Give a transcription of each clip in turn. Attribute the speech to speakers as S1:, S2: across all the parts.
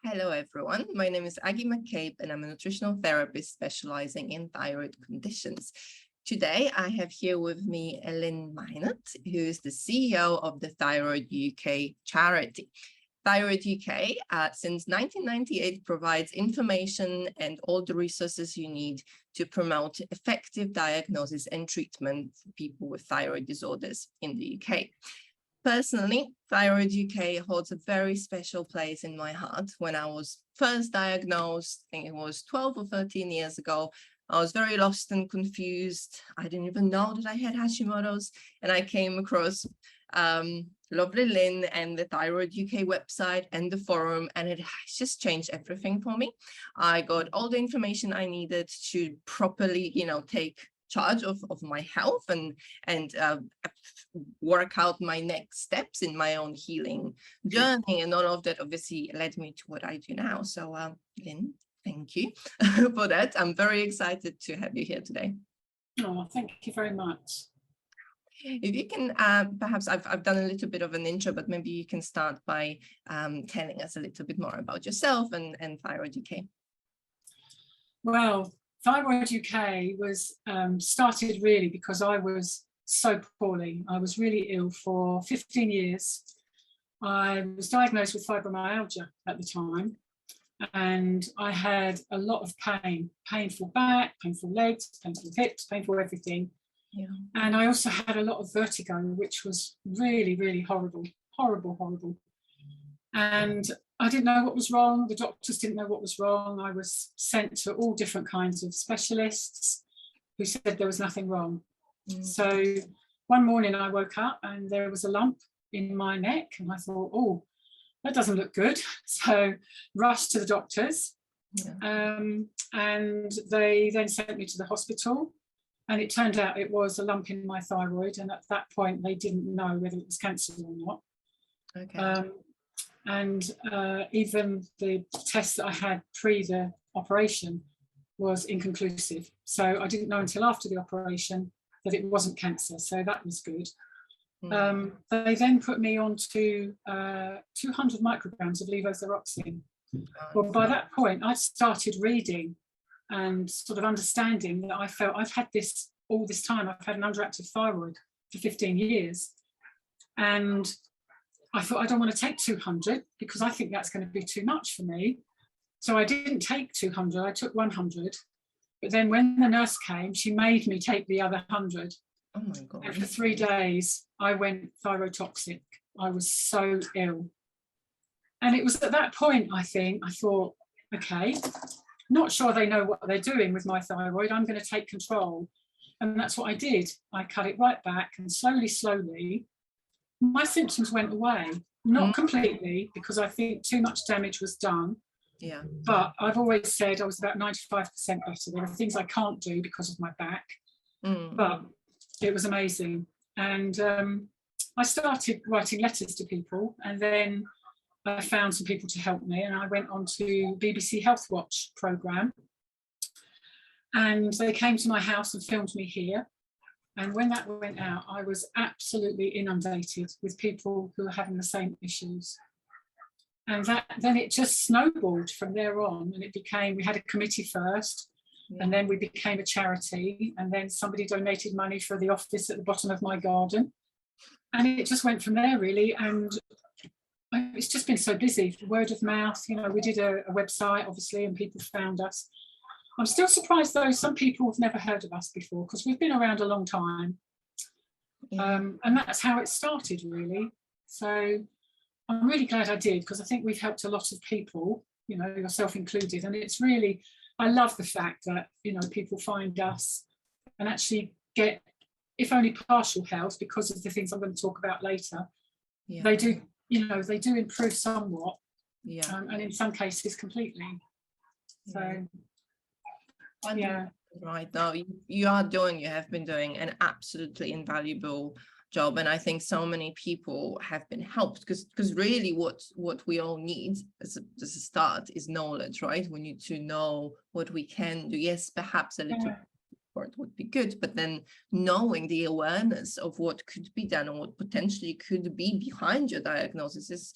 S1: Hello, everyone. My name is Aggie McCabe, and I'm a nutritional therapist specializing in thyroid conditions. Today, I have here with me Lyn Mynott, who is the CEO of the Thyroid UK charity. Thyroid UK, since 1998, provides information and all the resources you need to promote effective diagnosis and treatment for people with thyroid disorders in the UK. Personally, Thyroid UK holds a very special place in my heart. When I was first diagnosed, I think it was 12 or 13 years ago, I was very lost and confused. I didn't even know that I had Hashimoto's, and I came across lovely Lyn and the Thyroid UK website and the forum, and it has just changed everything for me. I got all the information I needed to properly, take charge of my health and work out my next steps in my own healing journey, and all of that obviously led me to what I do now. So Lyn, thank you for that. I'm very excited to have you here today.
S2: Oh, thank you very much.
S1: If you can, perhaps I've done a little bit of an intro, but maybe you can start by telling us a little bit more about yourself and Thyroid UK.
S2: Well, Thyroid UK was started really because I was so poorly. I was really ill for 15 years. I was diagnosed with fibromyalgia at the time, and I had a lot of pain, painful back, painful legs, painful hips, painful everything. Yeah. And I also had a lot of vertigo, which was really, really horrible, horrible. And I didn't know what was wrong. The doctors didn't know what was wrong. I was sent to all different kinds of specialists who said there was nothing wrong. So one morning I woke up and there was a lump in my neck, and I thought, oh, that doesn't look good. So rushed to the doctors. Yeah. And they then sent me to the hospital, and it turned out it was a lump in my thyroid. And at that point, they didn't know whether it was cancer or not. Okay. And even the test that I had pre the operation was inconclusive. So I didn't know until after the operation that it wasn't cancer. So that was good. They then put me on to 200 micrograms of levothyroxine. Well, by that point, I started reading and sort of understanding that I felt I've had this all this time. I've had an underactive thyroid for 15 years. And I thought, I don't want to take 200 because I think that's going to be too much for me. So I didn't take 200, I took 100. But then when the nurse came, she made me take the other 100. Oh my God. And for 3 days, I went thyrotoxic. I was so ill. And it was at that point, I thought, okay, not sure they know what they're doing with my thyroid. I'm going to take control. And that's what I did. I cut it right back, and slowly, my symptoms went away. Not completely, because I think too much damage was done. Yeah. But I've always said I was about 95% better. There are things I can't do because of my back. But it was amazing. And I started writing letters to people, and then I found some people to help me, and I went on to BBC Health Watch programme, and they came to my house and filmed me here. And when that went out, I was absolutely inundated with people who were having the same issues. And then it just snowballed from there on, and it became, we had a committee first, and then we became a charity, and then somebody donated money for the office at the bottom of my garden. And it just went from there, really. And it's just been so busy, word of mouth. We did a website, obviously, and people found us. I'm still surprised, though, some people have never heard of us before, because we've been around a long time. And that's how it started, really. So I'm really glad I did, because I think we've helped a lot of people, yourself included. And it's really, I love the fact that, people find us and actually get, if only partial health, because of the things I'm going to talk about later. Yeah. They do, they do improve somewhat. Yeah. And in some cases, completely. So. Yeah.
S1: Right now, you have been doing an absolutely invaluable job, and I think so many people have been helped, because really what we all need as a start is knowledge, right? We need to know what we can do. Yes, perhaps a little support would be good, but then knowing the awareness of what could be done or what potentially could be behind your diagnosis is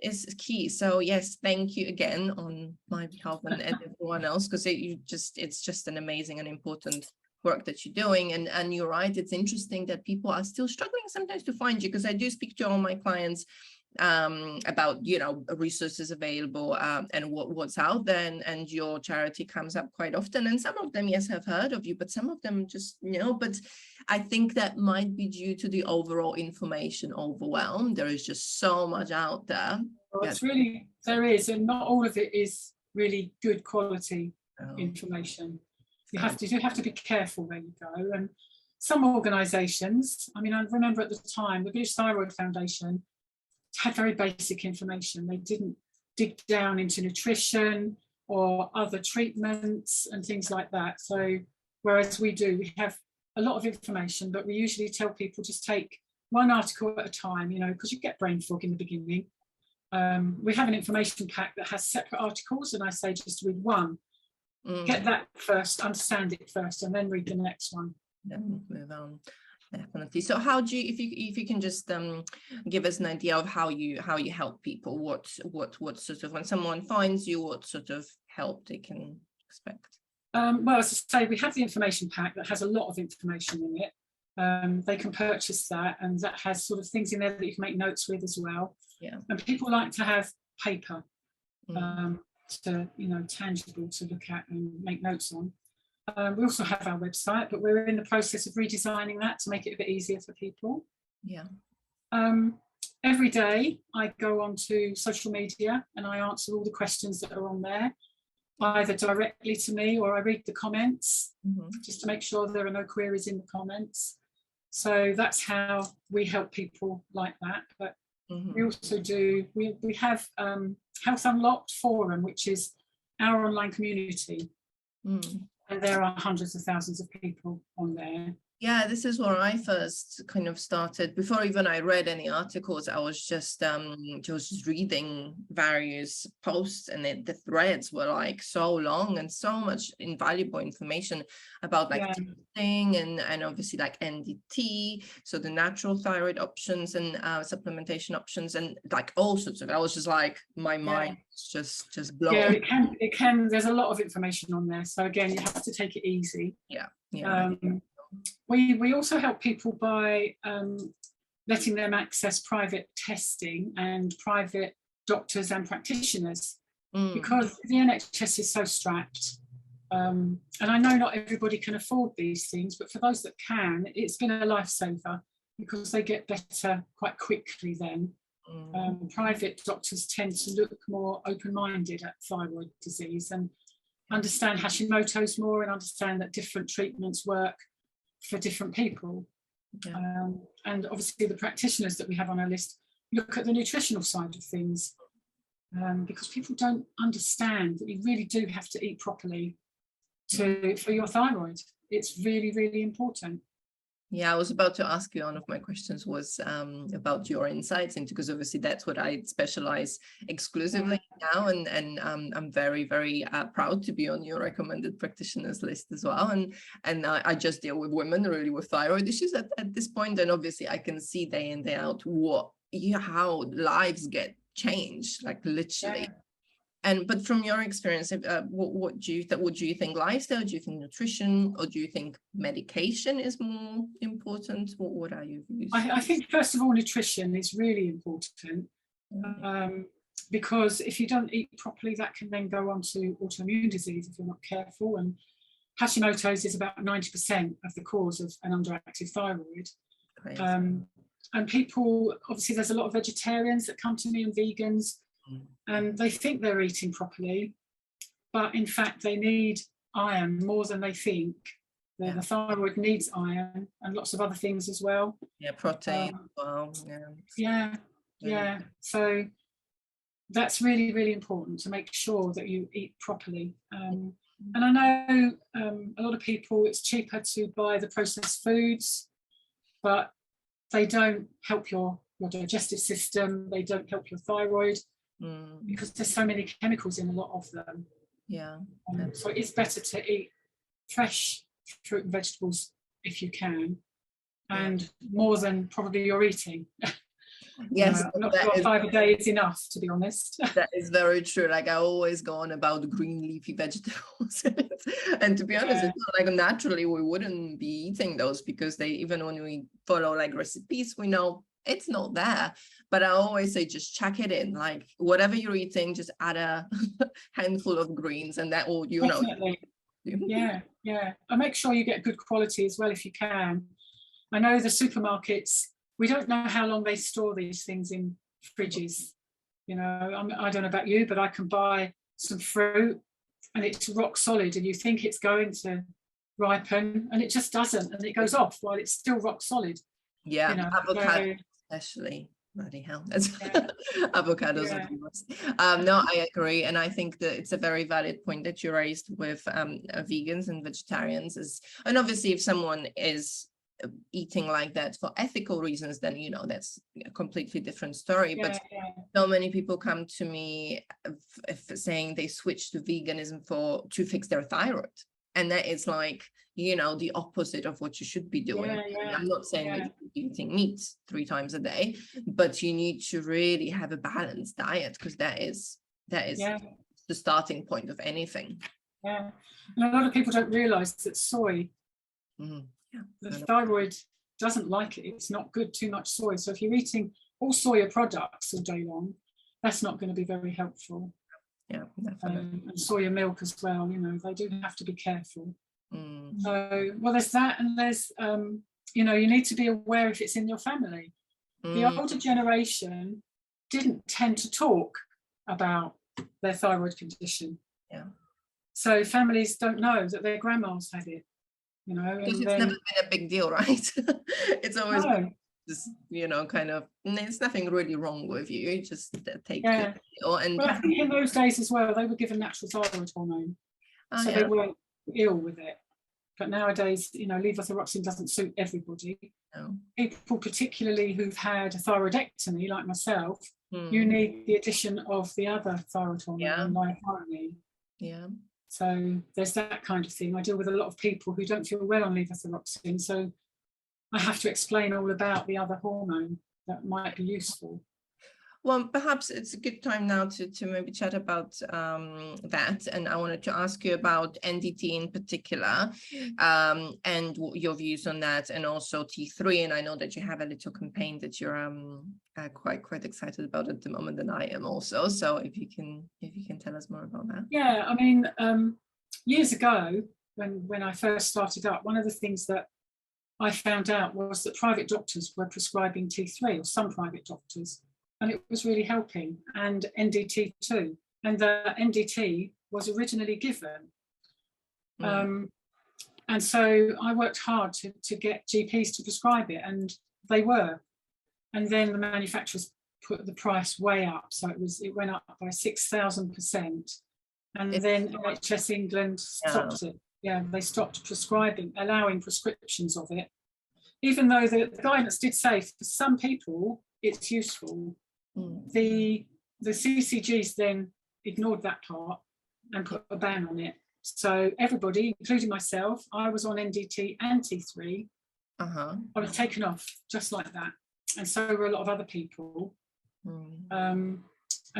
S1: is key. So yes, thank you again on my behalf and everyone else, because it's just an amazing and important work that you're doing. And you're right, it's interesting that people are still struggling sometimes to find you, because I do speak to all my clients about, you know, resources available and what's out there, and your charity comes up quite often, and some of them, yes, have heard of you, but some of them just, you know, but I think that might be due to the overall information overwhelm. There is just so much out there.
S2: Well, it's really, there is, and not all of it is really good quality information. You have to be careful where you go. And some organisations, I mean, I remember at the time the British Thyroid Foundation had very basic information. They didn't dig down into nutrition or other treatments and things like that. So whereas we do, we have a lot of information, but we usually tell people just take one article at a time, you know, because you get brain fog in the beginning. We have an information pack that has separate articles, and I say just read one. Get that first, understand it first, and then read the next one.
S1: Then move on. Definitely. So how do you, if you can just give us an idea of how you help people, what sort of, when someone finds you, what sort of help they can expect?
S2: Well, as I say, we have the information pack that has a lot of information in it. They can purchase that, and that has sort of things in there that you can make notes with as well. Yeah. And people like to have paper, to, you know, tangible to look at and make notes on. We also have our website, but we're in the process of redesigning that to make it a bit easier for people. Yeah. Every day I go onto social media and I answer all the questions that are on there, either directly to me or I read the comments, just to make sure there are no queries in the comments. So that's how we help people like that. But we also do, we have Health Unlocked Forum, which is our online community. And there are hundreds of thousands of people on there.
S1: Yeah, this is where I first kind of started. Before even I read any articles, I was just reading various posts, and the threads were like so long and so much invaluable information about like testing and obviously like NDT, so the natural thyroid options and supplementation options, and like all sorts of, I was just like, my mind just blown.
S2: Yeah, it can, there's a lot of information on there. So again, you have to take it easy. We also help people by letting them access private testing and private doctors and practitioners, because the NHS is so strapped. And I know not everybody can afford these things, but for those that can, it's been a lifesaver because they get better quite quickly then. Private doctors tend to look more open-minded at thyroid disease and understand Hashimoto's more, and understand that different treatments work for different people. And obviously the practitioners that we have on our list look at the nutritional side of things, because people don't understand that you really do have to eat properly for your thyroid. It's really, really important.
S1: Yeah, I was about to ask you, one of my questions was about your insights into, because obviously that's what I specialize exclusively now, and I'm very, very proud to be on your recommended practitioners list as well. And I just deal with women really with thyroid issues at this point, and obviously I can see day in, day out how lives get changed, like literally. But from your experience, what do you think? Lifestyle? Do you think nutrition, or do you think medication is more important? What are your views?
S2: I think first of all, nutrition is really important, because if you don't eat properly, that can then go on to autoimmune disease if you're not careful. And Hashimoto's is about 90% of the cause of an underactive thyroid. And people, obviously, there's a lot of vegetarians that come to me, and vegans. And they think they're eating properly, but in fact they need iron more than they think. The thyroid needs iron and lots of other things as well.
S1: Protein as well.
S2: So that's really, really important to make sure that you eat properly. And I know a lot of people, it's cheaper to buy the processed foods, but they don't help your digestive system, they don't help your thyroid. Because there's so many chemicals in a lot of them. So it's better to eat fresh fruit and vegetables if you can, and more than probably you're eating.
S1: Yes,
S2: I'm not sure 5 a day is enough, to be honest.
S1: that is very true. Like, I always go on about green leafy vegetables. And to be honest,
S2: Yeah.
S1: it's not like naturally we wouldn't be eating those, because they, even when we follow like recipes, we know it's not there. But I always say just check it in, like whatever you're eating, just add a handful of greens, and that will, you know.
S2: Definitely. Yeah, yeah. And make sure you get good quality as well if you can. I know the supermarkets, we don't know how long they store these things in fridges. You know, I don't know about you, but I can buy some fruit and it's rock solid, and you think it's going to ripen, and it just doesn't, and it goes off while it's still rock solid.
S1: Yeah,
S2: You know,
S1: avocado
S2: so,
S1: especially. Bloody hell, that's
S2: yeah,
S1: avocados
S2: yeah.
S1: are the worst. No, I agree, and I think that it's a very valid point that you raised with vegans and vegetarians. And obviously, if someone is eating like that for ethical reasons, then you know that's a completely different story. But so many people come to me saying they switched to veganism to fix their thyroid, and that is like, you know, the opposite of what you should be doing. I'm not saying that you should be eating meat 3 times a day, but you need to really have a balanced diet, because that is the starting point of anything.
S2: Yeah, and a lot of people don't realize that soy, the thyroid doesn't like it. It's not good, too much soy. So if you're eating all soya products all day long, that's not going to be very helpful.
S1: Yeah, definitely.
S2: And soya milk as well, you know, they do have to be careful. So, well, there's that, and there's, you know, you need to be aware if it's in your family. The older generation didn't tend to talk about their thyroid condition. Yeah. So families don't know that their grandmas had it, you know.
S1: Because it's never been a big deal, right? It's always been just, you know, kind of, there's nothing really wrong with you. You just take the pill. And
S2: well, I think in those days as well, they were given natural thyroid hormone, so they weren't ill with it. But nowadays, you know, levothyroxine doesn't suit everybody. No. People, particularly who've had a thyroidectomy, like myself, you need the addition of the other thyroid hormone, lyon. Yeah. So there's that kind of thing. I deal with a lot of people who don't feel well on levothyroxine, so I have to explain all about the other hormone that might be useful.
S1: Well, perhaps it's a good time now to maybe chat about that. And I wanted to ask you about NDT in particular, and your views on that, and also T3. And I know that you have a little campaign that you're quite excited about at the moment, and I am also. So if you can tell us more about that.
S2: Yeah, I mean, years ago, when I first started up, one of the things that I found out was that private doctors were prescribing T3, or some private doctors. And it was really helping, and NDT too. And the NDT was originally given. And so I worked hard to get GPs to prescribe it, and they were. And then the manufacturers put the price way up. So it went up by 6,000%. And then NHS England stopped it. Yeah, they stopped prescribing, allowing prescriptions of it. Even though the guidance did say for some people it's useful. The CCGs then ignored that part and put a ban on it. So everybody, including myself, I was on NDT and T3. I was taken off just like that. And so were a lot of other people. And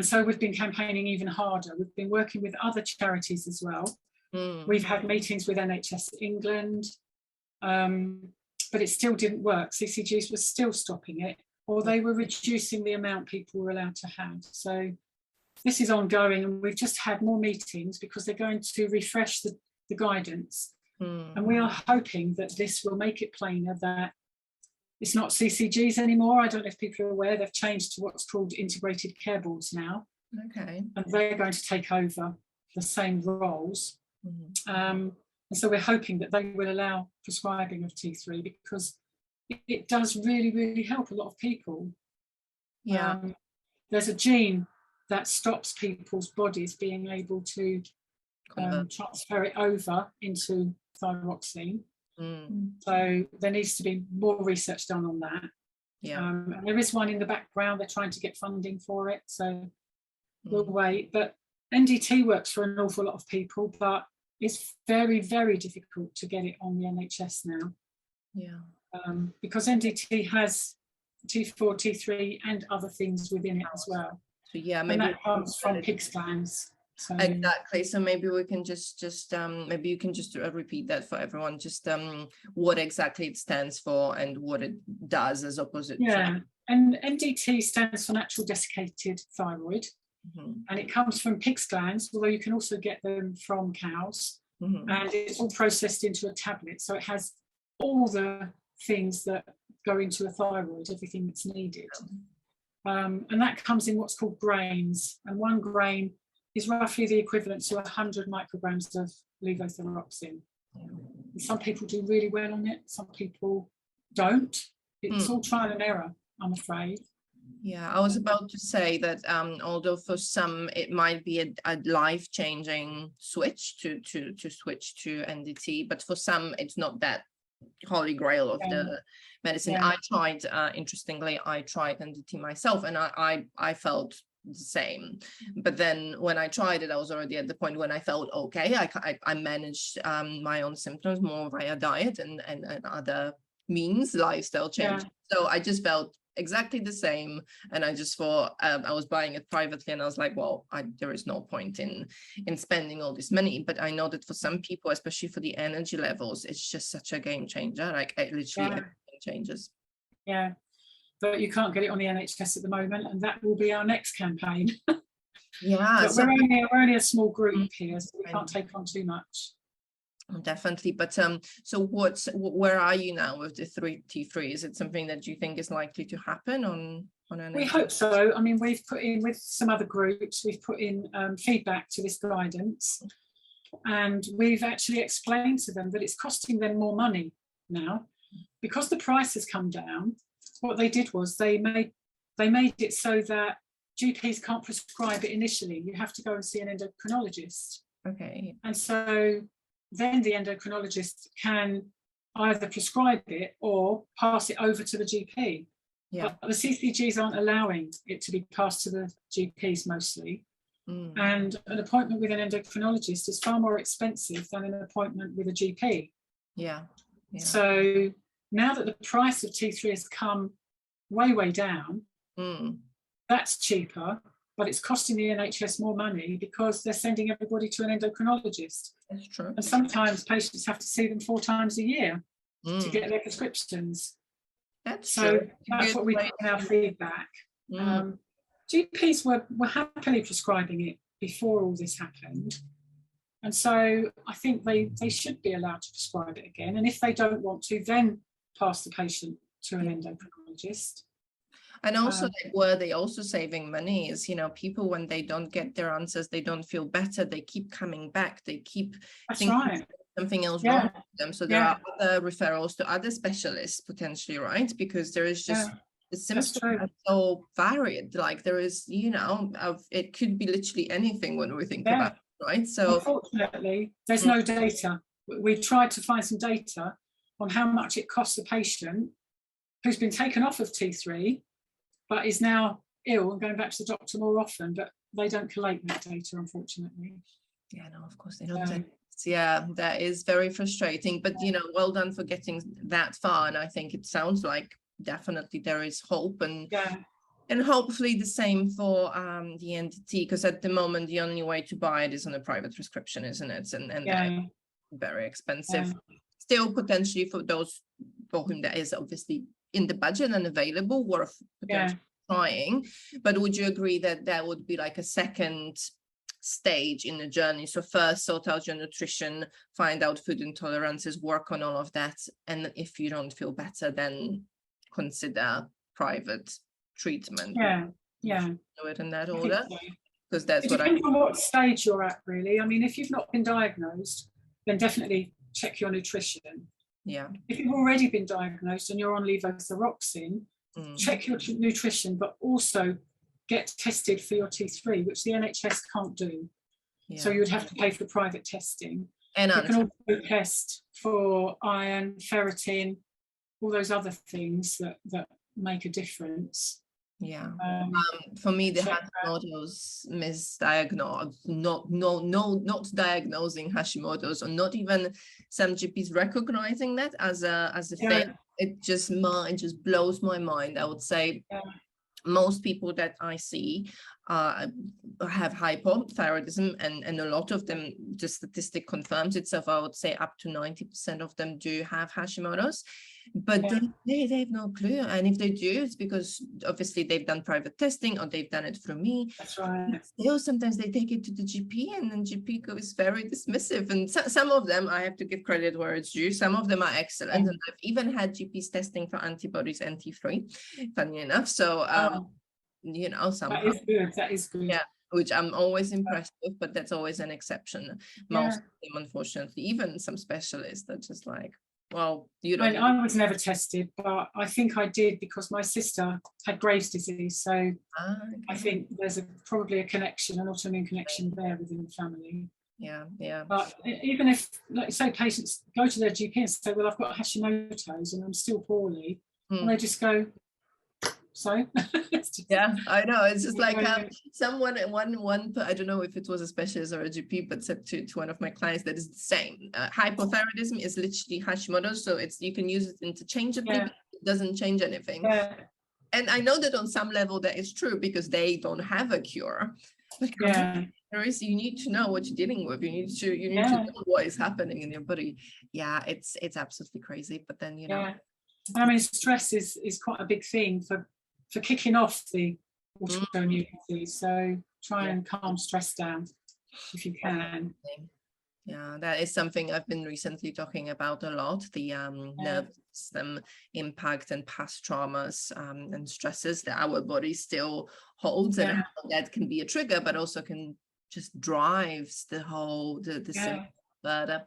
S2: so we've been campaigning even harder. We've been working with other charities as well. We've had meetings with NHS England, but it still didn't work. CCGs were still stopping it, or they were reducing the amount people were allowed to have. So this is ongoing, and we've just had more meetings because they're going to refresh the guidance. And we are hoping that this will make it plainer that it's not CCGs anymore. I don't know if people are aware, they've changed to what's called integrated care boards now. Okay. And they're going to take over the same roles. And so we're hoping that they will allow prescribing of T3, because it does really, really help a lot of people. Yeah. There's a gene that stops people's bodies being able to transfer it over into thyroxine. So there needs to be more research done on that. Yeah. And there is one in the background. They're trying to get funding for it. So we'll wait. But NDT works for an awful lot of people, but it's very, very difficult to get it on the NHS now. Yeah. Because NDT has T4, T3, and other things within it as well.
S1: So yeah,
S2: And
S1: maybe
S2: that comes from pig's glands. So
S1: exactly. So maybe we can just maybe you can just repeat that for everyone, just what exactly it stands for and what it does as opposite
S2: yeah, and NDT stands for natural desiccated thyroid. And it comes from pig's glands, although you can also get them from cows. And it's all processed into a tablet, so it has all the things that go into a thyroid, everything that's needed. And that comes in what's called grains, and 1 grain is roughly the equivalent to 100 micrograms of levothyroxine. And some people do really well on it, some people don't. It's all trial and error, I'm afraid.
S1: Yeah, I was about to say that although for some it might be a life-changing switch to switch to NDT, but for some it's not that holy grail of the medicine. I tried, interestingly, I tried NDT myself, and I felt the same. But then when I tried it, I was already at the point when I felt okay. I managed my own symptoms more via diet and other means, lifestyle change. So I just felt exactly the same, and I just thought I was buying it privately, and I was like, well, there is no point in spending all this money. But I know that for some people, especially for the energy levels, it's just such a game changer. Like it literally everything changes.
S2: Yeah, but you can't get it on the NHS at the moment, and that will be our next campaign.
S1: Yeah,
S2: but
S1: so
S2: we're only a small group here, so we can't take on too much.
S1: Definitely. But so where are you now with the T3? Is it something that you think is likely to happen on NHS?
S2: We hope so. I mean, we've put in, with some other groups, we've put in feedback to this guidance, and we've actually explained to them that it's costing them more money now because the price has come down. What they did was they made it so that GPs can't prescribe it initially. You have to go and see an endocrinologist.
S1: Okay.
S2: And so then the endocrinologist can either prescribe it or pass it over to the GP.
S1: Yeah.
S2: But the CCGs aren't allowing it to be passed to the GPs mostly. And an appointment with an endocrinologist is far more expensive than an appointment with a GP.
S1: Yeah.
S2: So now that the price of T3 has come way down, that's cheaper, but it's costing the NHS more money because they're sending everybody to an endocrinologist.
S1: That's true.
S2: And sometimes patients have to see them 4 times a year to get their prescriptions.
S1: That's
S2: so
S1: true.
S2: that's what we put in our feedback. GPs were happily prescribing it before all this happened. And so I think they should be allowed to prescribe it again. And if they don't want to, then pass the patient to an endocrinologist.
S1: And also, were they also saving money is, people, when they don't get their answers, they don't feel better, they keep coming back, they keep thinking something else wrong with them. So there are other referrals to other specialists potentially, right? Because there is just the symptoms are so varied. Like there is, it could be literally anything when we think about it, right? So
S2: unfortunately, there's no data. We tried to find some data on how much it costs a patient who's been taken off of T3 but is now ill and going back to the doctor more often, but they don't collate that data, unfortunately.
S1: Yeah, no, of course they don't. Yeah, that is very frustrating, but well done for getting that far. And I think it sounds like definitely there is hope, and hopefully the same for the NDT, because at the moment the only way to buy it is on a private prescription, isn't it? And that's very expensive. Still potentially for those for whom that is obviously in the budget and available, worth potentially trying. But would you agree that that would be like a second stage in the journey? So first sort out your nutrition, find out food intolerances, work on all of that, and if you don't feel better, then consider private treatment. Do it in that order, because that's what
S2: depends on what stage you're at, really. I mean, if you've not been diagnosed, then definitely check your nutrition. If you've already been diagnosed and you're on levothyroxine, check your nutrition, but also get tested for your T3, which the NHS can't do. So you would have to pay for private testing. And you can also test for iron, ferritin, all those other things that make a difference.
S1: Yeah.
S2: Um,
S1: For me, the
S2: check that.
S1: Hashimoto's misdiagnosed, not diagnosing Hashimoto's, or not even some GPs recognizing that as a
S2: Yeah,
S1: thing. It just blows my mind. I would say
S2: yeah,
S1: most people that I see have hypothyroidism, and a lot of them, the statistic confirms itself. I would say up to 90% of them do have Hashimoto's, but
S2: yeah.
S1: they have no clue. And if they do, it's because obviously they've done private testing or they've done it through me.
S2: That's right.
S1: Still, sometimes they take it to the GP, and then GP is very dismissive. And some of them, I have to give credit where it's due. Some of them are excellent,
S2: Yeah.
S1: and I've even had GPs testing for antibodies and T3, funny enough. So
S2: Oh,
S1: you know,
S2: that
S1: somehow,
S2: is good. That is good.
S1: yeah, which I'm always impressed with, but that's always an exception. Most
S2: Yeah.
S1: of them, unfortunately, even some specialists are just like, well, you
S2: I
S1: don't
S2: mean, I was never tested, but I think I did because my sister had Graves' disease. So I
S1: okay.
S2: think there's probably a connection, an autoimmune connection there within the family.
S1: Yeah, yeah.
S2: But even if, like say, patients go to their GP and say, well, I've got Hashimoto's and I'm still poorly, and they just go, so?
S1: Yeah, I know. It's just like
S2: Yeah.
S1: someone, one, I don't know if it was a specialist or a GP, but said to one of my clients that is the same. Hypothyroidism is literally Hashimoto's, so you can use it interchangeably, but it doesn't change anything.
S2: Yeah.
S1: And I know that on some level that is true because they don't have a cure. But
S2: Yeah.
S1: you need to know what you're dealing with. You need to know what is happening in your body. Yeah, it's absolutely crazy. But then you know.
S2: Yeah. I mean, stress is quite a big thing for kicking off the autoimmune disease. So try and calm stress down if you can.
S1: Yeah, that is something I've been recently talking about a lot, the nervous system impact and past traumas and stresses that our body still holds, and how that can be a trigger, but also can just drives the whole symptom further.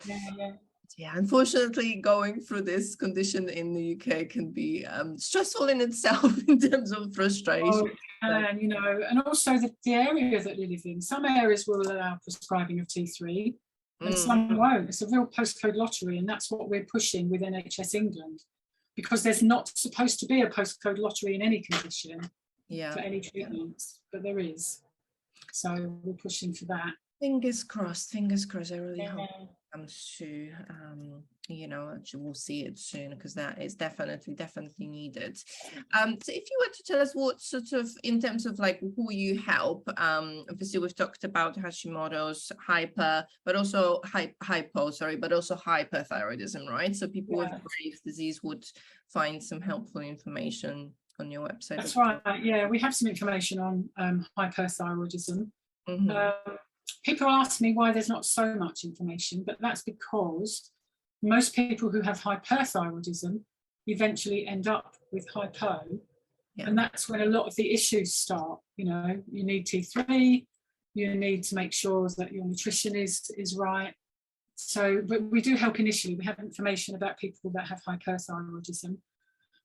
S1: Yeah, unfortunately, going through this condition in the UK can be stressful in itself in terms of frustration.
S2: And you know, and also the area that you live in. Some areas will allow prescribing of T3, and some won't. It's a real postcode lottery, and that's what we're pushing with NHS England, because there's not supposed to be a postcode lottery in any condition for any treatments, but there is. So we're pushing for that.
S1: Fingers crossed. I really hope it comes to, you know, we'll see it soon, because that is definitely needed. So if you were to tell us what sort of, in terms of like who you help, obviously we've talked about Hashimoto's, but also hyperthyroidism, right? So people with Graves' disease would find some helpful information on your website.
S2: That's right. Yeah, we have some information on hyperthyroidism. People ask me why there's not so much information, but that's because most people who have hyperthyroidism eventually end up with hypo, and that's when a lot of the issues start. You know, you need T3, you need to make sure that your nutrition is right. So, but we do help initially. We have information about people that have hyperthyroidism,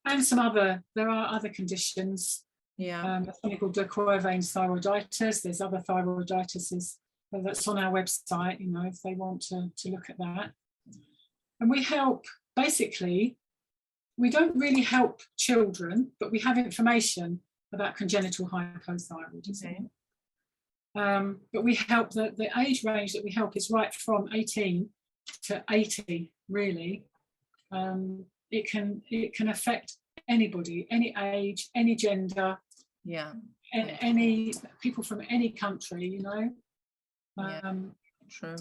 S2: and there are other conditions. There's something called de Quervain's thyroiditis. There's other thyroiditises that's on our website, you know, if they want to look at that. And we help, basically, we don't really help children, but we have information about congenital hypothyroidism. But we help, the age range that we help is right from 18 to 80, really. It can affect anybody, any age, any gender, and any people from any country, you know.
S1: True.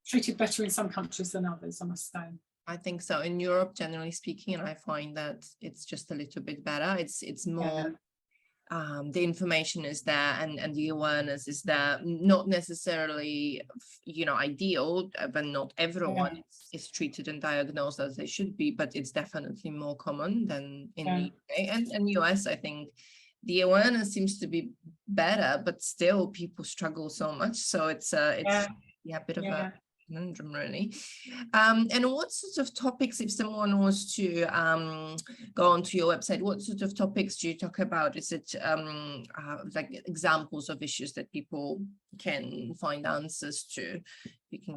S2: Treated better in some countries than others, I must say.
S1: I think so. In Europe, generally speaking, and I find that it's just a little bit better. It's more the information is there, and the awareness is there. Not necessarily, you know, ideal, but not everyone is treated and diagnosed as they should be. But it's definitely more common than in the UK and US. I think the awareness seems to be better, but still people struggle so much. So it's a bit of a conundrum, really. And what sort of topics, if someone was to go onto your website, what sort of topics do you talk about? Is it like examples of issues that people can find answers to? You can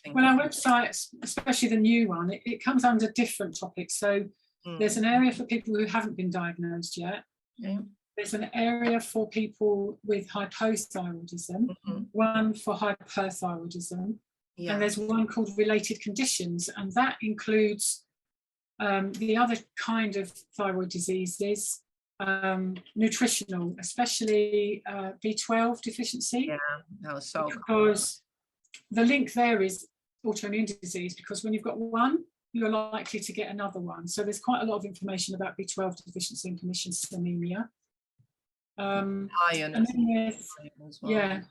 S1: give
S2: well, our website, especially the new one, it comes under different topics. So there's an area for people who haven't been diagnosed yet.
S1: Yeah.
S2: There's an area for people with hypothyroidism, one for hyperthyroidism, and there's one called related conditions, and that includes the other kind of thyroid diseases, nutritional, especially B12 deficiency.
S1: Yeah, so
S2: because the link there is autoimmune disease, because when you've got one, you're likely to get another one. So there's quite a lot of information about B12 deficiency and pernicious anemia.
S1: Iron as well.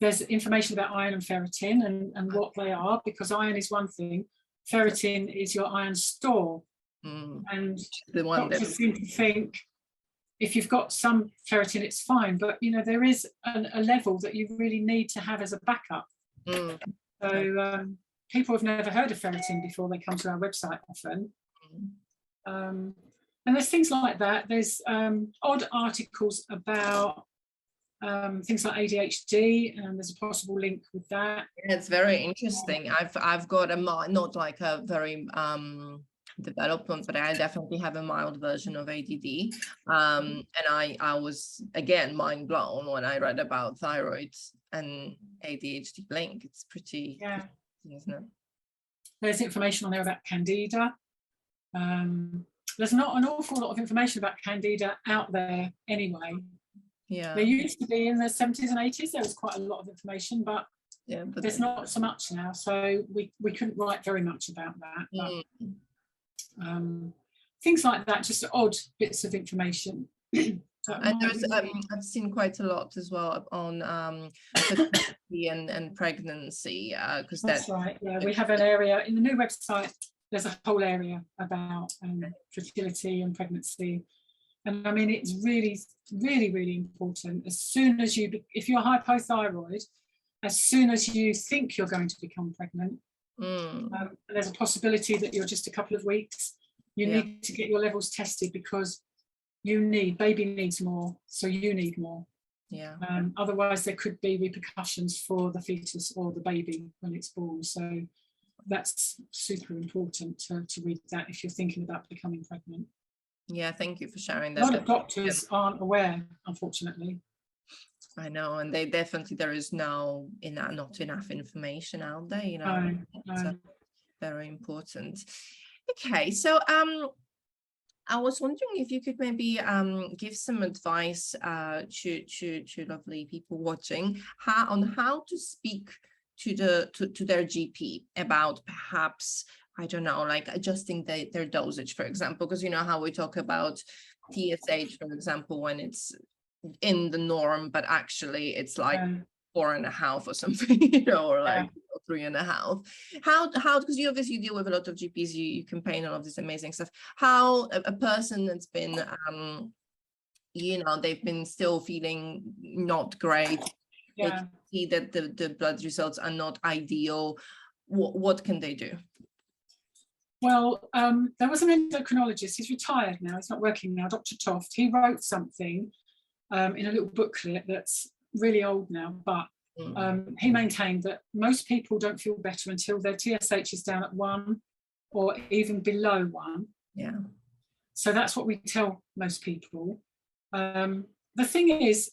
S2: There's information about iron and ferritin and what they are, because iron is one thing, ferritin is your iron store. And
S1: the one
S2: doctors seem to think if you've got some ferritin, it's fine, but you know, there is a level that you really need to have as a backup. So people have never heard of ferritin before they come to our website often. And there's things like that. There's odd articles about things like ADHD, and there's a possible link with that.
S1: It's very interesting. I've got a not like a very development, but I definitely have a mild version of ADD. And I was again mind blown when I read about thyroid and ADHD link. It's pretty, isn't it?
S2: There's information on there about Candida. There's not an awful lot of information about Candida out there anyway. There used to be in the 70s and 80s, there was quite a lot of information, but there's not so much now. So we couldn't write very much about that. But, things like that, just odd bits of information.
S1: And there's I've seen quite a lot as well on fertility and pregnancy, because
S2: that's right. Yeah, we have an area in the new website. There's a whole area about fertility and pregnancy, and I mean it's really, really, really important. As soon as if you're hypothyroid, as soon as you think you're going to become pregnant, there's a possibility that you're just a couple of weeks. You need to get your levels tested, because baby needs more, so you need more. Otherwise there could be repercussions for the fetus or the baby when it's born. So that's super important to read that if you're thinking about becoming pregnant.
S1: Thank you for sharing that.
S2: A lot of doctors aren't aware, unfortunately.
S1: I know, and there is not enough information out there, you know.
S2: No.
S1: Very important. Okay, so I was wondering if you could maybe give some advice to lovely people watching on how to speak to their GP about perhaps, I don't know, like adjusting their dosage, for example, because you know how we talk about TSH, for example, when it's in the norm, but actually it's like 4.5 or something, you know, or like 3.5. How because you obviously deal with a lot of GPs, you campaign all of this amazing stuff. How a person that's been you know, they've been still feeling not great, they can see that the blood results are not ideal, what can they do?
S2: Well, there was an endocrinologist, he's retired now, he's not working now, Dr. Toft. He wrote something in a little booklet that's really old now, but he maintained that most people don't feel better until their TSH is down at 1 or even below 1. So that's what we tell most people. The thing is,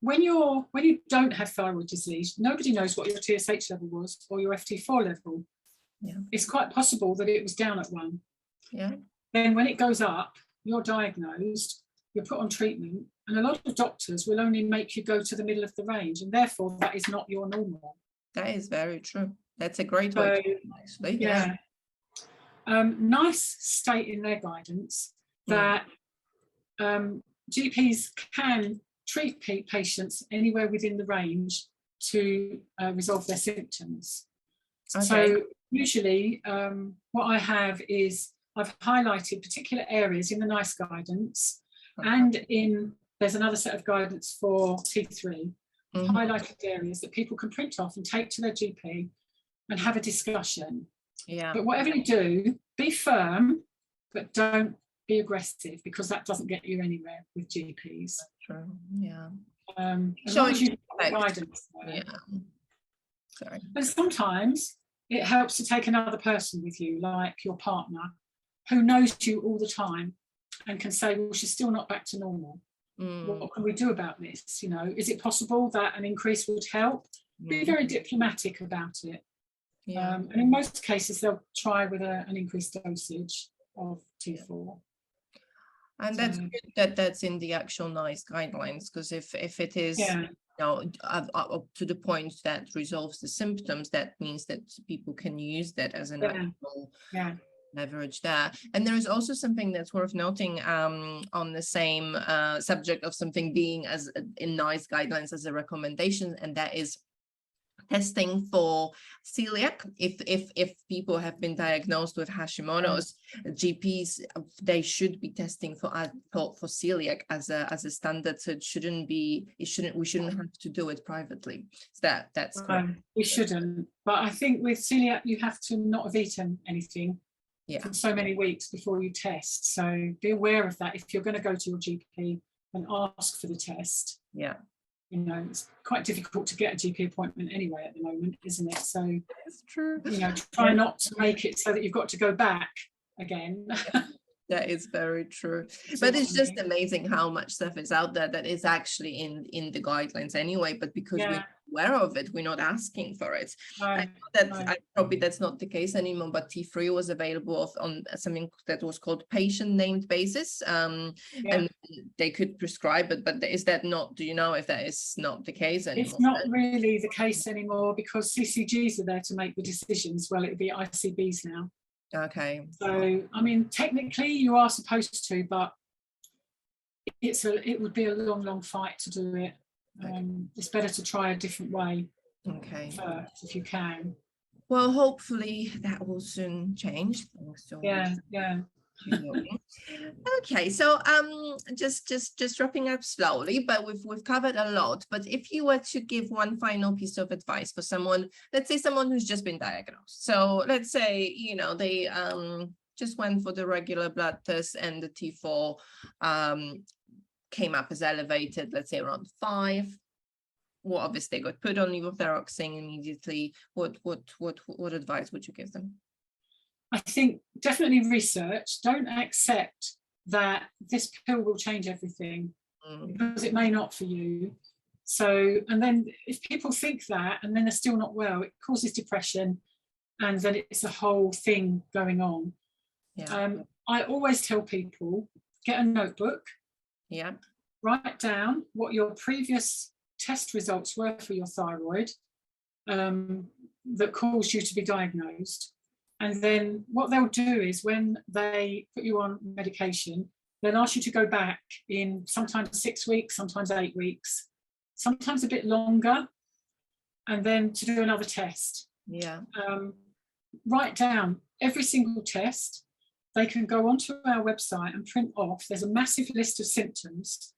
S2: when you don't have thyroid disease, nobody knows what your TSH level was or your FT4 level. It's quite possible that it was down at 1. Then when it goes up, you're diagnosed, you're put on treatment, and a lot of doctors will only make you go to the middle of the range, and therefore that is not your normal.
S1: That is very true. That's a great way to actually.
S2: NICE state in their guidance that GPs can treat patients anywhere within the range to resolve their symptoms. So usually what I have is I've highlighted particular areas in the NICE guidance, and there's another set of guidance for T3, highlighted areas that people can print off and take to their GP and have a discussion. But whatever you do, be firm, but don't be aggressive, because that doesn't get you anywhere with GPs.
S1: True.
S2: As long as you have guidance there. And sometimes it helps to take another person with you, like your partner, who knows you all the time. and can say, well, she's still not back to normal. What can we do about this? You know, is it possible that an increase would help? Be very diplomatic about it. And in most cases, they'll try with an increased dosage of T4.
S1: And that's good that that's in the actual NICE guidelines, because if it is, you know, up to the point that resolves the symptoms, that means that people can use that as an actual leverage there. And there is also something that's worth noting on the same subject of something being as in NICE guidelines as a recommendation, and that is testing for celiac. If people have been diagnosed with Hashimoto's, GPs, they should be testing for celiac as a standard. So we shouldn't have to do it privately. So that's correct.
S2: We shouldn't, but I think with celiac you have to not have eaten anything for so many weeks before you test. So be aware of that if you're going to go to your GP and ask for the test. You know, it's quite difficult to get a GP appointment anyway at the moment, isn't it? So
S1: it's true.
S2: You know, try not to make it so that you've got to go back again.
S1: That is very true. But it's just amazing how much stuff is out there that is actually in the guidelines anyway, but because we're aware of it, we're not asking for it. I know that probably that's not the case anymore, but T3 was available on something that was called patient named basis, and they could prescribe it. But is that not, do you know if that is not the case anymore?
S2: It's not really the case anymore, because CCGs are there to make the decisions. Well, it'd be ICBs now.
S1: Okay.
S2: So, I mean, technically you are supposed to, but it would be a long fight to do it. It's better to try a different way first, if you can.
S1: Well, hopefully that will soon change. Okay, so just wrapping up slowly, but we've covered a lot. But if you were to give one final piece of advice for someone, let's say someone who's just been diagnosed. So let's say, you know, they just went for the regular blood test and the T4 came up as elevated, let's say around 5. Well, obviously they got put on levothyroxine immediately. What advice would you give them?
S2: I think definitely research. Don't accept that this pill will change everything, because it may not for you. So, and then if people think that and then they're still not well, it causes depression, and then it's a whole thing going on. I always tell people, get a notebook, write down what your previous test results were for your thyroid that caused you to be diagnosed. And then what they'll do is when they put you on medication, they'll ask you to go back in sometimes 6 weeks, sometimes 8 weeks, sometimes a bit longer, and then to do another test. Write down every single test. They can go onto our website and print off. There's a massive list of symptoms.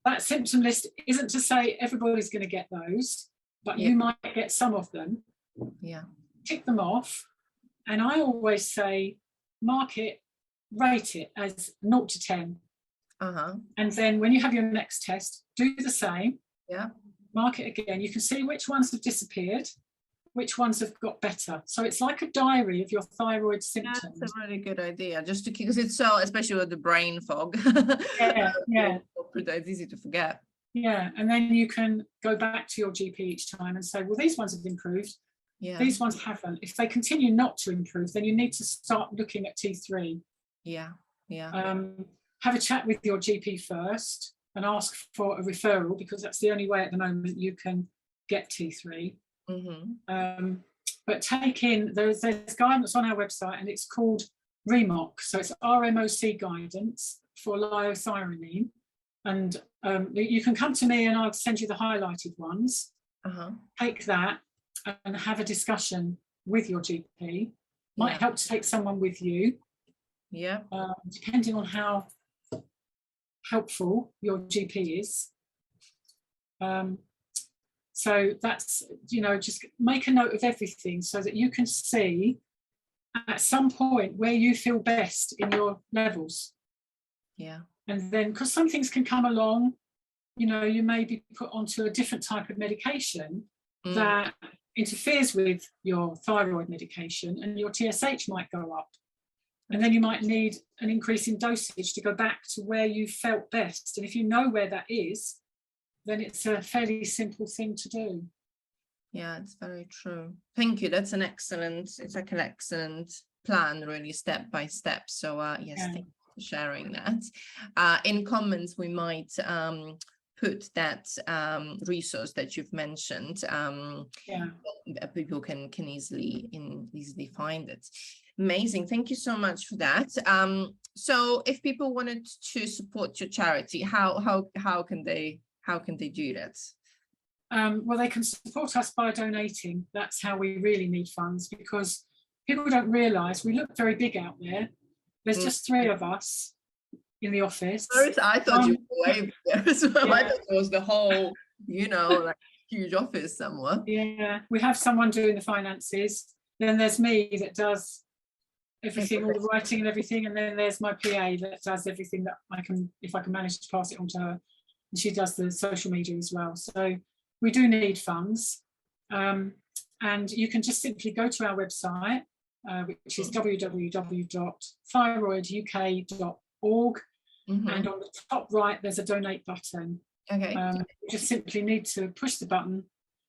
S2: That symptom list isn't to say everybody's going to get those, but you might get some of them. Tick them off. And I always say, mark it, rate it as 0 to 10. And then when you have your next test, do the same. Mark it again. You can see which ones have disappeared, which ones have got better. So it's like a diary of your thyroid symptoms.
S1: That's a really good idea, just to, because it's so, especially with the brain fog. It's easy to forget.
S2: And then you can go back to your GP each time and say, well, these ones have improved. These ones haven't. If they continue not to improve, then you need to start looking at T3. Have a chat with your GP first and ask for a referral, because that's the only way at the moment you can get T3. But take in, there's guidance on our website, and it's called REMOC. So it's RMOC guidance for liothyronine. And you can come to me and I'll send you the highlighted ones. Take that and have a discussion with your GP. Might help to take someone with you. Depending on how helpful your GP is. So that's, you know, just make a note of everything so that you can see at some point where you feel best in your levels. And then, because some things can come along, you know, you may be put onto a different type of medication that interferes with your thyroid medication, and your TSH might go up. And then you might need an increase in dosage to go back to where you felt best. And if you know where that is, then it's a fairly simple thing to do.
S1: Yeah, it's very true. Thank you. That's an excellent, it's like an excellent plan, really, step by step. So yes,
S2: Yeah.
S1: thank you for sharing that. In comments, we might put that resource that you've mentioned.
S2: Yeah.
S1: People can easily find it. Amazing. Thank you so much for that. So if people wanted to support your charity, how can they do that?
S2: Well, they can support us by donating. That's how we really need funds, because people don't realise we look very big out there. There's just 3 of us in the office.
S1: I thought you were way there as well.
S2: Yeah.
S1: I thought it was the whole, like huge office somewhere.
S2: Yeah, we have someone doing the finances. Then there's me that does everything, all the writing and everything, and then there's my PA that does everything that I can, if I can manage to pass it on to her, and she does the social media as well. So we do need funds, and you can just simply go to our website, which is www.thyroiduk.org, and on the top right there's a donate button.
S1: Okay.
S2: You just simply need to push the button,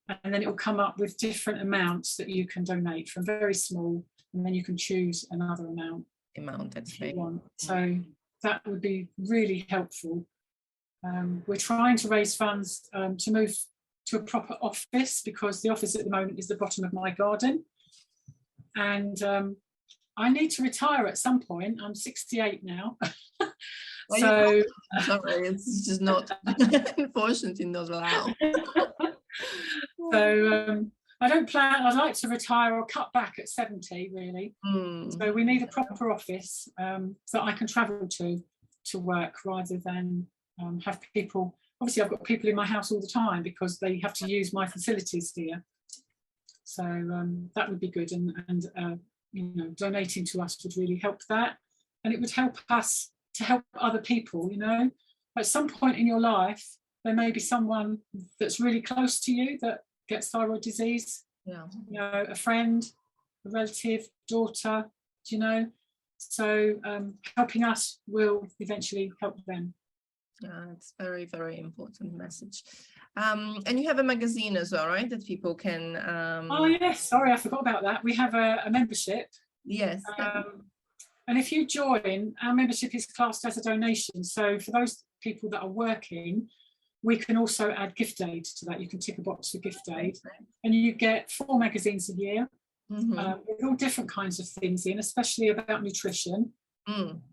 S2: and then it will come up with different amounts that you can donate, from very small, and then you can choose another amount
S1: That's
S2: if you want. So that would be really helpful. We're trying to raise funds to move to a proper office, because the office at the moment is the bottom of my garden, and I need to retire at some point. I'm 68 now.
S1: Well,
S2: so
S1: sorry, it's just not, unfortunately not allowed.
S2: So I don't plan, I'd like to retire or cut back at 70 really. So we need a proper office that I can travel to work, rather than have people. Obviously I've got people in my house all the time because they have to use my facilities here. So that would be good, and donating to us would really help that, and it would help us to help other people. At some point in your life there may be someone that's really close to you that gets thyroid disease. A friend, a relative, daughter, so helping us will eventually help them.
S1: It's very, very important message. And you have a magazine as well, right, that people can
S2: Oh yes, sorry, I forgot about that. We have a membership.
S1: Yes.
S2: And if you join, our membership is classed as a donation. So for those people that are working, we can also add gift aid to that. You can tick a box for gift aid, and you get 4 magazines a year with all different kinds of things in, especially about nutrition. And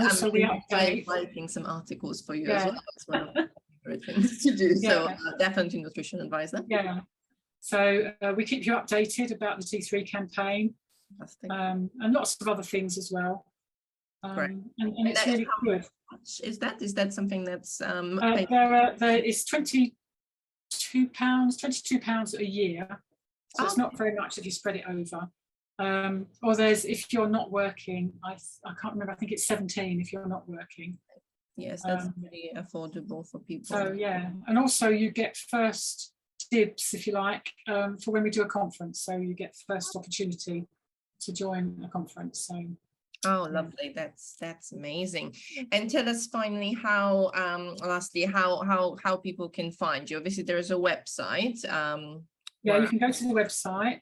S2: also we update.
S1: Writing some articles for you as well. That's one of my favorite things to do. So definitely nutrition advisor.
S2: Yeah. So we keep you updated about the T3 campaign, and lots of other things as well. And it's really good.
S1: Is that something that's
S2: it's £22 a year, so it's not very much if you spread it over. Or there's, if you're not working, I can't remember, I think it's 17 if you're not working.
S1: Yes, that's really affordable for people.
S2: So yeah, and also you get first dibs, if you like, for when we do a conference. So you get first opportunity to join a conference. So
S1: lovely, that's amazing. And tell us finally how lastly how people can find you. Obviously there is a website.
S2: You can go to the website,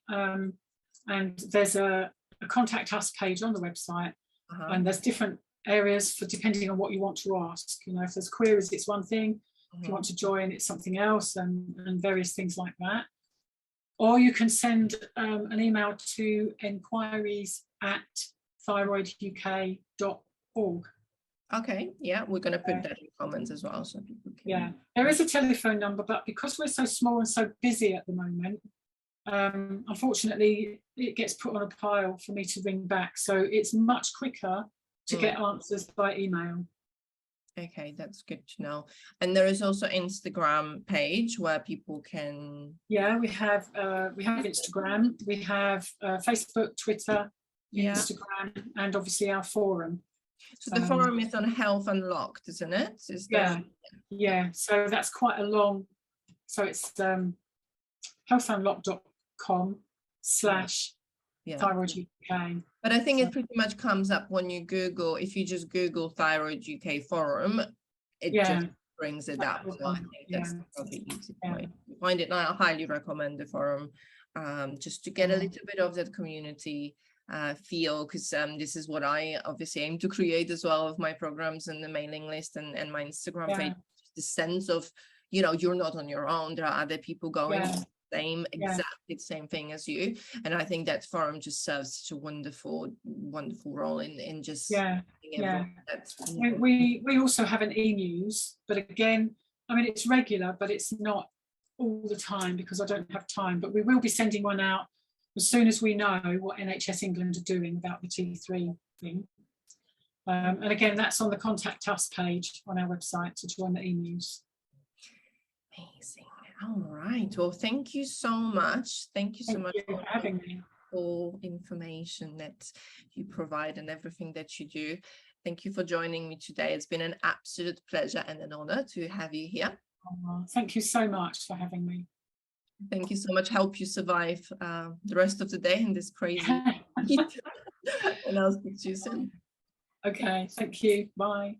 S2: and there's a contact us page on the website, and there's different areas for depending on what you want to ask. If there's queries, it's one thing. If you want to join, it's something else, and various things like that. Or you can send an email to enquiries@thyroiduk.org.
S1: Okay, yeah, we're going to put that in comments as well, so people can.
S2: Yeah, there is a telephone number, but because we're so small and so busy at the moment, unfortunately it gets put on a pile for me to ring back, so it's much quicker to get answers by email.
S1: Okay, that's good to know. And there is also Instagram page where people can.
S2: Yeah, we have Instagram, we have Facebook, Twitter, Instagram, and obviously our forum.
S1: So the forum is on Health Unlocked, isn't it?
S2: Yeah. So that's quite a long. So it's healthunlocked.com/thyroid UK.
S1: But I think it pretty much comes up when you Google, if you just Google Thyroid UK forum, it just brings it up. So I think that's probably easy way to find it. And I highly recommend the forum, just to get a little bit of that community feel, because this is what I obviously aim to create as well of my programs and the mailing list and my Instagram page. The sense of, you know, you're not on your own. There are other people going exactly the same thing as you, and I think that forum just serves such a wonderful role in just
S2: we also have an e-news, but again, I mean, it's regular, but it's not all the time because I don't have time, but we will be sending one out as soon as we know what NHS England are doing about the T3 thing. And again, that's on the Contact Us page on our website to join the e-news.
S1: Amazing. All right. Well, thank you so much. Thank you so much
S2: for having me.
S1: All information that you provide and everything that you do. Thank you for joining me today. It's been an absolute pleasure and an honor to have you here.
S2: Thank you so much for having me.
S1: Thank you so much. Help you survive the rest of the day in this crazy heat. And I'll speak to you soon.
S2: Okay. Thank you. Bye.